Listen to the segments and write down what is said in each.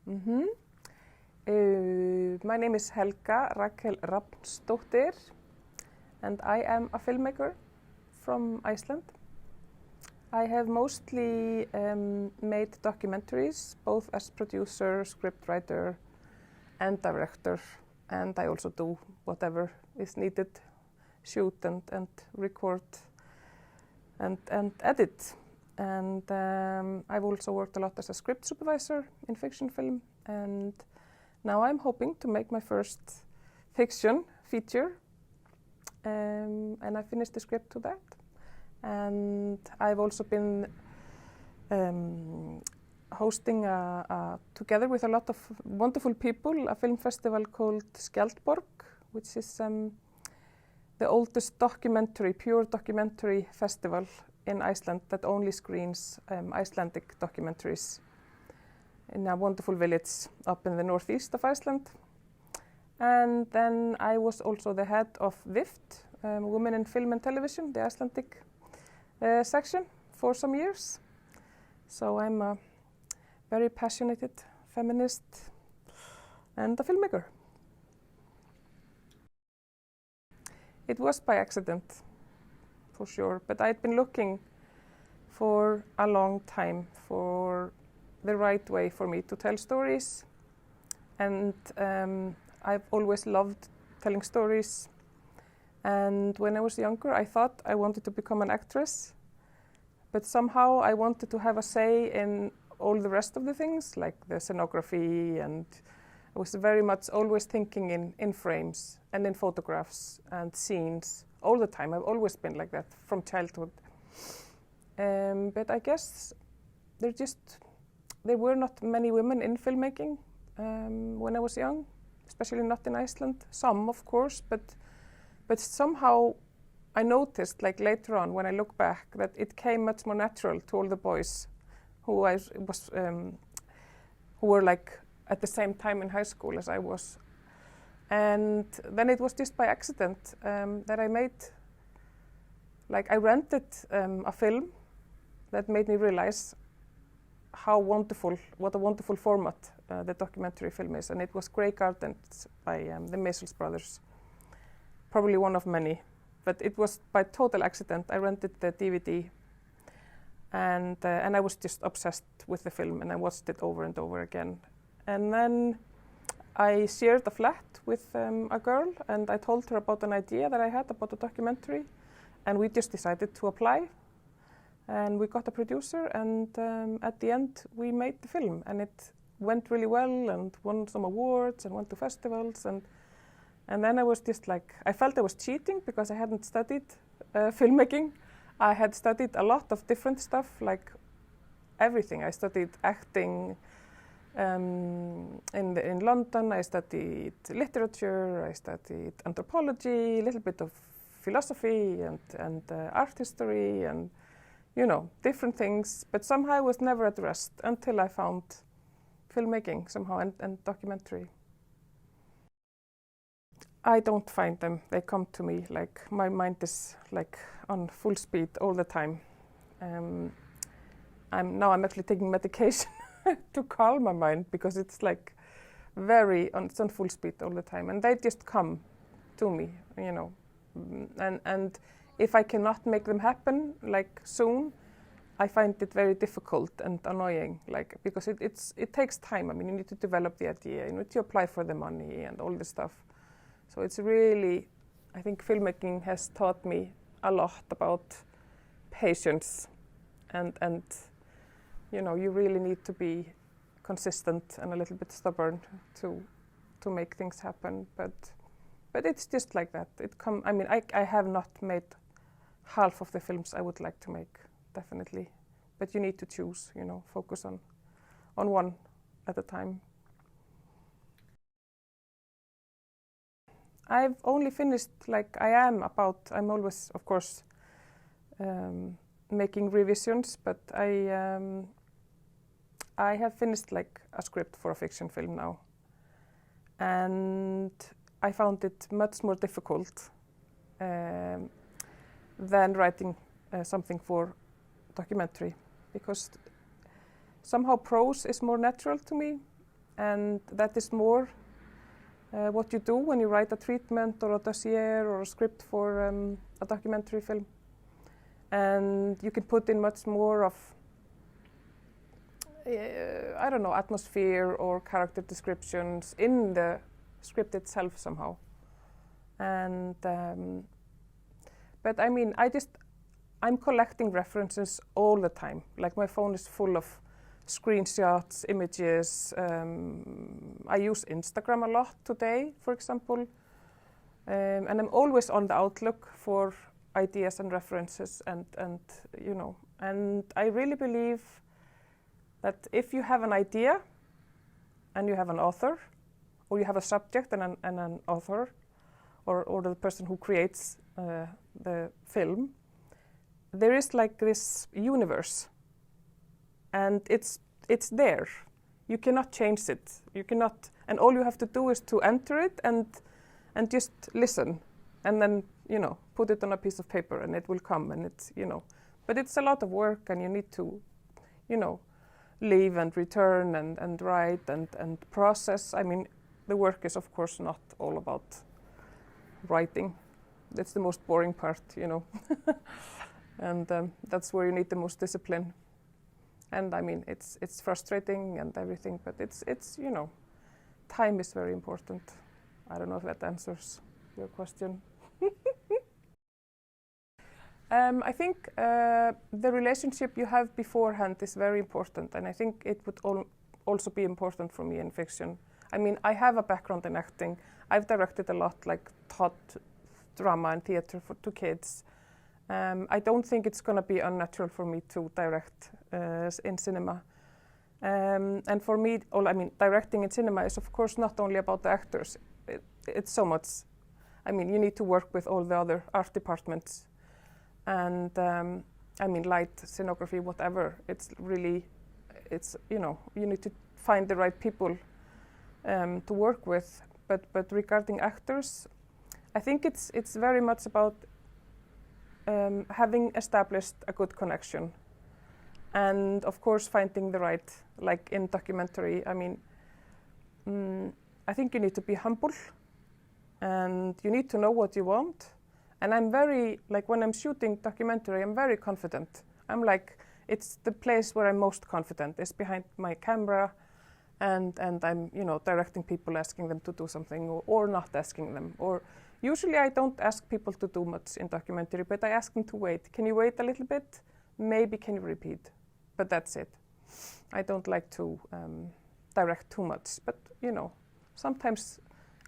Mm-hmm. My name is Helga Rakel Rafnsdóttir, and I am a filmmaker from Iceland. I have mostly made documentaries, both as producer, scriptwriter, and director, and I also do whatever is needed, shoot and record and edit. And I've also worked a lot as a script supervisor in fiction film, and now I'm hoping to make my first fiction feature, and I finished the script to that. And I've also been hosting together with a lot of wonderful people, a film festival called Skjaldborg, which is the oldest pure documentary festival in Iceland that only screens Icelandic documentaries in a wonderful village up in the northeast of Iceland. And then I was also the head of WIFT, Women in Film and Television, the Icelandic section, for some years. So I'm a very passionate feminist and a filmmaker. It was by accident, for sure, but I'd been looking for a long time for the right way for me to tell stories, and I've always loved telling stories. And when I was younger, I thought I wanted to become an actress, but somehow I wanted to have a say in all the rest of the things, like the scenography, and I was very much always thinking in frames and in photographs and scenes all the time. I've always been like that from childhood. But I guess there were not many women in filmmaking when I was young, especially not in Iceland. Some, of course, but somehow I noticed, like later on when I look back, that it came much more natural to all the boys who were like at the same time in high school as I was. And then it was just by accident that I rented a film that made me realize what a wonderful format the documentary film is. And it was Grey Gardens by the Maysles brothers, probably one of many. But it was by total accident. I rented the DVD, and I was just obsessed with the film, and I watched it over and over again. And then I shared a flat with a girl, and I told her about an idea that I had about a documentary, and we just decided to apply. And we got a producer, and at the end we made the film, and it went really well and won some awards and went to festivals. And then I was just like, I felt I was cheating because I hadn't studied filmmaking. I had studied a lot of different stuff, like everything. I studied acting in London. I studied literature. I studied anthropology, a little bit of philosophy and art history, and different things. But somehow I was never at rest until I found filmmaking somehow and documentary. I don't find them. They come to me. Like my mind is like on full speed all the time. I'm actually taking medication to calm my mind because it's like it's on full speed all the time, and they just come to me, And if I cannot make them happen like soon, I find it very difficult and annoying, like because it takes time. I mean, you need to develop the idea, you need to apply for the money and all this stuff. So it's really, I think filmmaking has taught me a lot about patience, and you really need to be consistent and a little bit stubborn to make things happen. But it's just like that. I have not made half of the films I would like to make, definitely. But you need to choose, focus on one at a time. I've only finished, I'm always, of course, making revisions, but I have finished like a script for a fiction film now. And I found it much more difficult than writing something for documentary, because somehow prose is more natural to me, and that is more what you do when you write a treatment or a dossier or a script for a documentary film. And you can put in much more of, I don't know, atmosphere or character descriptions in the script itself somehow. And, but I mean, I'm collecting references all the time. Like my phone is full of screenshots, images. I use Instagram a lot today, for example. And I'm always on the outlook for ideas and references and you know. And I really believe that if you have an idea and you have an author, or you have a subject and an author, or the person who creates the film, there is like this universe, and it's there. You cannot change it. You cannot, and all you have to do is to enter it and just listen, and then you know put it on a piece of paper, and it will come, and it's you know. But it's a lot of work, and you need to, you know, leave and return and write and process. I mean, the work is of course not all about writing. That's the most boring part, you know. And that's where you need the most discipline. And I mean, it's frustrating and everything, but it's you know, time is very important. I don't know if that answers your question. I think the relationship you have beforehand is very important, and I think it would also be important for me in fiction. I mean, I have a background in acting. I've directed a lot, like taught drama and theater to kids. I don't think it's going to be unnatural for me to direct in cinema. And for me, I mean, directing in cinema is of course not only about the actors. It's so much. I mean, you need to work with all the other art departments. And I mean, light, scenography, whatever. It's really, you know, you need to find the right people to work with. But regarding actors, I think it's very much about having established a good connection, and of course finding the right, like in documentary. I mean, I think you need to be humble, and you need to know what you want. And I'm very, like when I'm shooting documentary, I'm very confident. I'm like, it's the place where I'm most confident, is behind my camera, and I'm, you know, directing people, asking them to do something, or not asking them. Or usually I don't ask people to do much in documentary, but I ask them to wait. Can you wait a little bit? Maybe can you repeat? But that's it. I don't like to direct too much, but you know, sometimes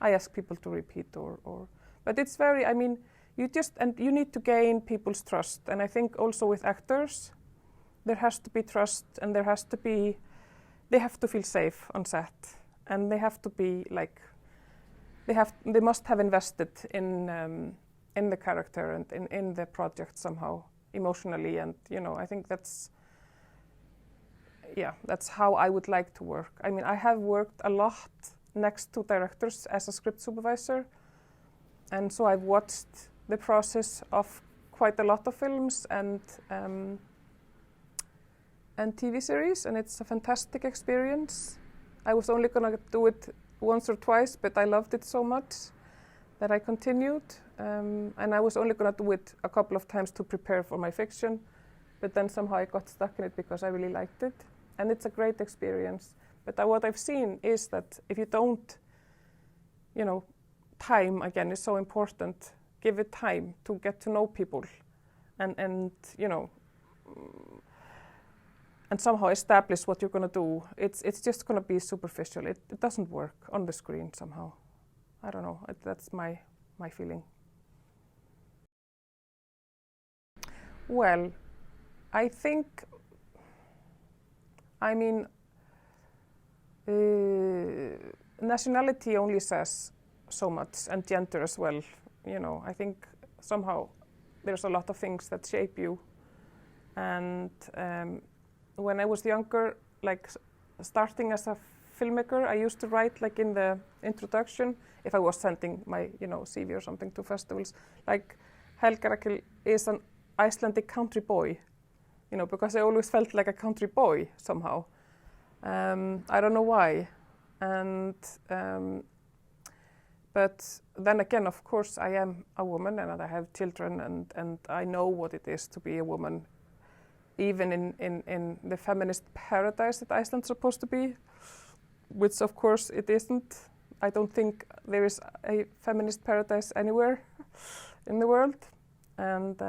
I ask people to repeat or but it's very, I mean, you need to gain people's trust. And I think also with actors, there has to be trust, and there has to be, they have to feel safe on set, and they have to be like, they must have invested in the character and in the project somehow emotionally. And you know, I think that's how I would like to work. I mean, I have worked a lot next to directors as a script supervisor, and so I've watched the process of quite a lot of films and TV series, and it's a fantastic experience. I was only gonna do it once or twice, but I loved it so much that I continued. And I was only gonna do it a couple of times to prepare for my fiction, but then somehow I got stuck in it because I really liked it. And it's a great experience. But what I've seen is that if you don't, you know, time again is so important. Give it time to get to know people and you know, and somehow establish what you're going to do. It's just going to be superficial. It doesn't work on the screen somehow. I don't know. That's my feeling. Well, I think, I mean, nationality only says so much, and gender as well. You know, I think somehow there's a lot of things that shape you. And when I was younger, like starting as a filmmaker, I used to write like in the introduction, if I was sending my, you know, CV or something to festivals, like Helga Rakel is an Icelandic country boy, you know, because I always felt like a country boy somehow. I don't know why, And but then again, of course, I am a woman and I have children, and I know what it is to be a woman, even in the feminist paradise that Iceland's supposed to be, which of course it isn't. I don't think there is a feminist paradise anywhere in the world. And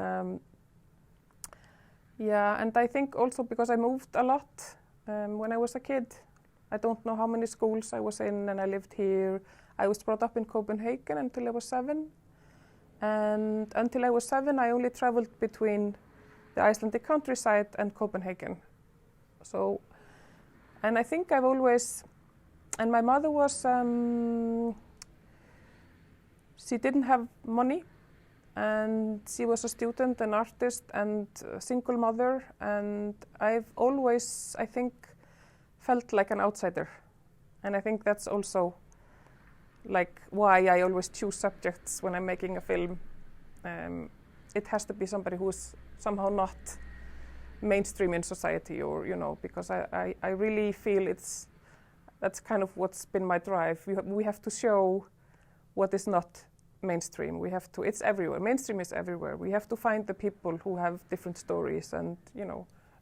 yeah, and I think also because I moved a lot when I was a kid. I don't know how many schools I was in, and I lived here. I was brought up in Copenhagen until I was 7. And until I was 7, I only traveled between the Icelandic countryside and Copenhagen. So, and I think I've always, and my mother was, she didn't have money, and she was a student, an artist, and a single mother, and I've always, I think, felt like an outsider. And I think that's also like why I always choose subjects when I'm making a film. It has to be somebody who's somehow not mainstream in society, or because I really feel that's kind of what's been my drive. We have to show what is not mainstream. We have to. It's everywhere. Mainstream is everywhere. We have to find the people who have different stories and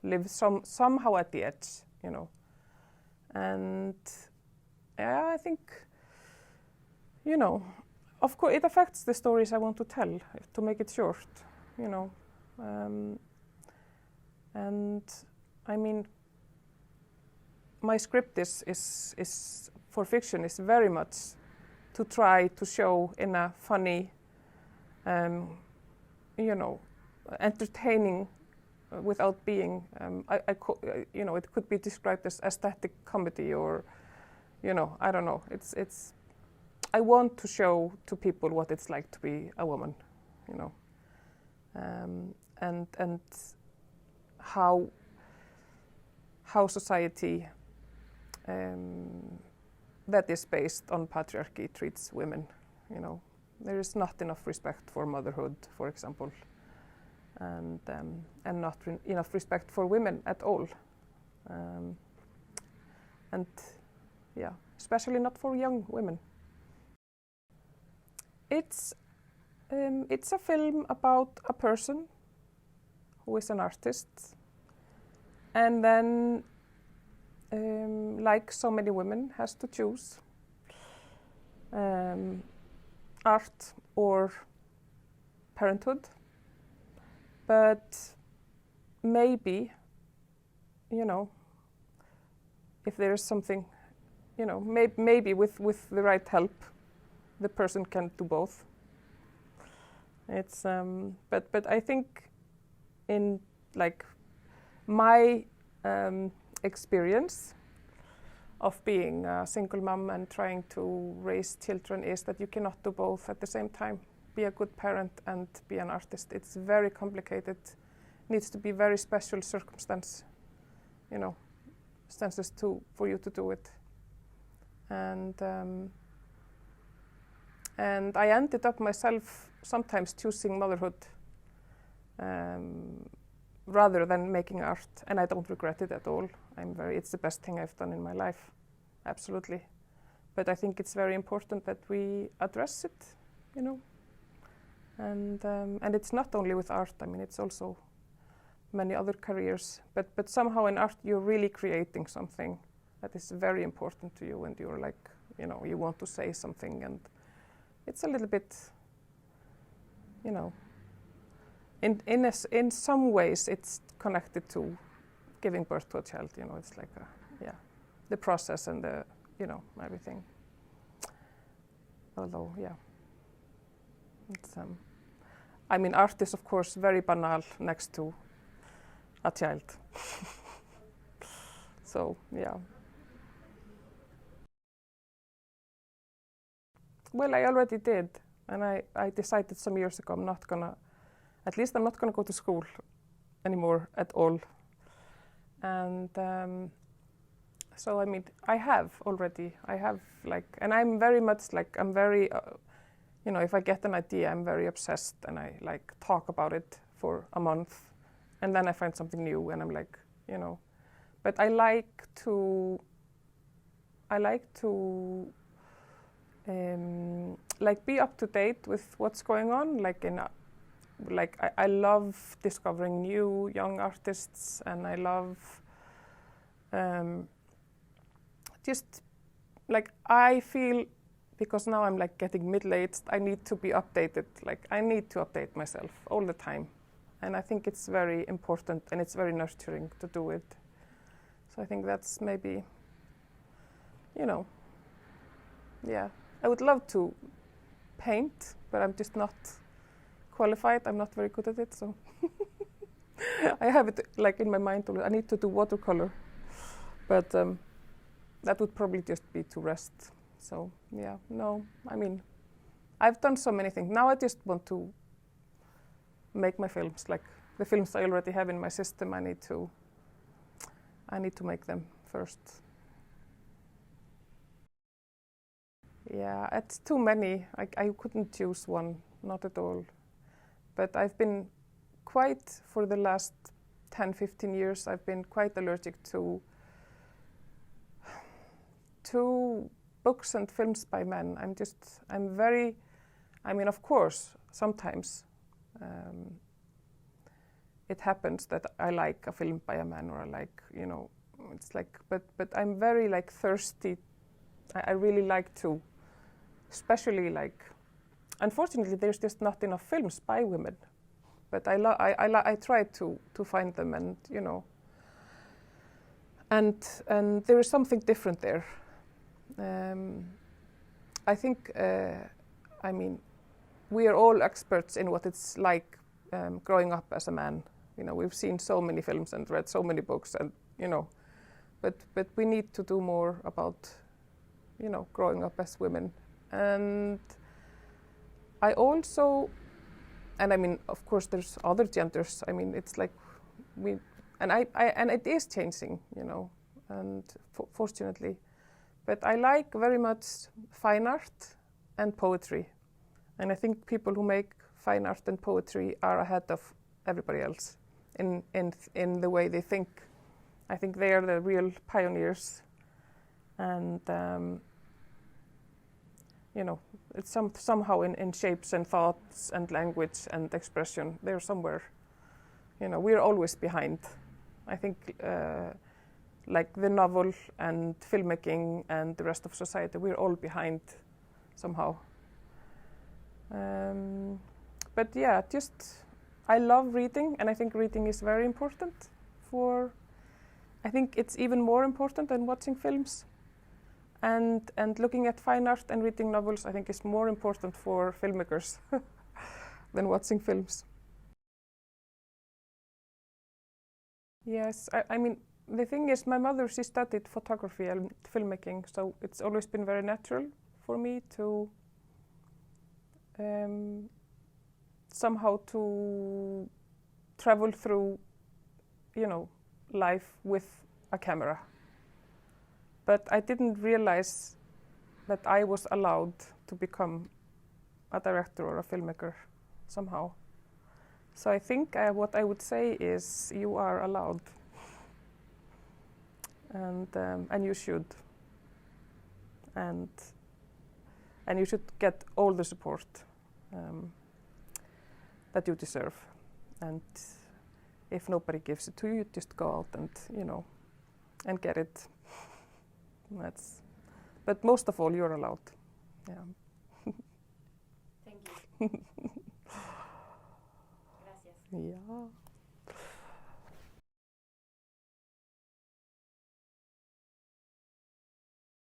live somehow at the edge. And yeah, I think of course it affects the stories I want to tell, to make it short. And I mean, my script is for fiction is very much to try to show in a funny, entertaining, without being. It could be described as aesthetic comedy, or, I don't know. It's. I want to show to people what it's like to be a woman, and how society that is based on patriarchy treats women. There is not enough respect for motherhood, for example, and not enough respect for women at all, and yeah, especially not for young women. It's a film about a person who is an artist, and then, like so many women, has to choose art or parenthood. But maybe, if there is something, maybe with the right help, the person can do both. It's but I think in like my experience of being a single mom and trying to raise children is that you cannot do both at the same time. Be a good parent and be an artist. It's very complicated. Needs to be very special circumstances for you to do it. And I ended up myself sometimes choosing motherhood rather than making art, and I don't regret it at all. It's the best thing I've done in my life, absolutely. But I think it's very important that we address it, and it's not only with art. I mean, it's also many other careers. But somehow in art, you're really creating something that is very important to you, and you're like, you want to say something, and it's a little bit, in some ways it's connected to giving birth to a child. It's like the process and the everything. Although it's I mean, art is of course very banal next to a child. So yeah. Well, I already did, and I decided some years ago I'm not gonna go to school anymore at all. And so I mean, I have and I'm very much like, I'm very, if I get an idea, I'm very obsessed, and I like talk about it for a month, and then I find something new, and I'm like, but I like to I like to like be up to date with what's going on. I love discovering new young artists, and I love just like I feel, because now I'm like getting middle-aged, I need to be updated. Like I need to update myself all the time, and I think it's very important and it's very nurturing to do it. So I think that's maybe, you know, yeah. I would love to paint, but I'm just not qualified. I'm not very good at it, so I have it like in my mind. I need to do watercolor, but that would probably just be to rest. So yeah, no, I mean, I've done so many things. Now I just want to make my films, like the films I already have in my system. I need to make them first. Yeah, it's too many. I couldn't choose one, not at all. But I've been quite, for the last 10, 15 years, I've been quite allergic to books and films by men. I mean, of course, sometimes it happens that I like a film by a man, or I like, you know, it's like, but I'm very like thirsty. I really like to, especially like, unfortunately, there's just not enough films by women, but I try to find them, and you know, and there is something different there. I think, I mean, we are all experts in what it's like growing up as a man. You know, we've seen so many films and read so many books, and you know, but we need to do more about, you know, growing up as women. And I also, and I mean, of course, there's other genders. I mean, it's like and it is changing, you know, and fortunately. But I like very much fine art and poetry. And I think people who make fine art and poetry are ahead of everybody else in the way they think. I think they are the real pioneers. And, you know, it's somehow in shapes and thoughts and language and expression, they're somewhere. You know, we're always behind. I think like the novel and filmmaking and the rest of society, we're all behind somehow. But yeah, just I love reading, and I think reading is very important I think it's even more important than watching films. And looking at fine art and reading novels, I think is more important for filmmakers than watching films. Yes, I mean, the thing is, my mother, she studied photography and filmmaking, so it's always been very natural for me to somehow to travel through, you know, life with a camera. But I didn't realize that I was allowed to become a director or a filmmaker somehow. So I think what I would say is you are allowed, and you should, and you should get all the support that you deserve. And if nobody gives it to you, just go out and, you know, and get it. But most of all, you're allowed. Yeah. Thank you. Gracias. Yeah.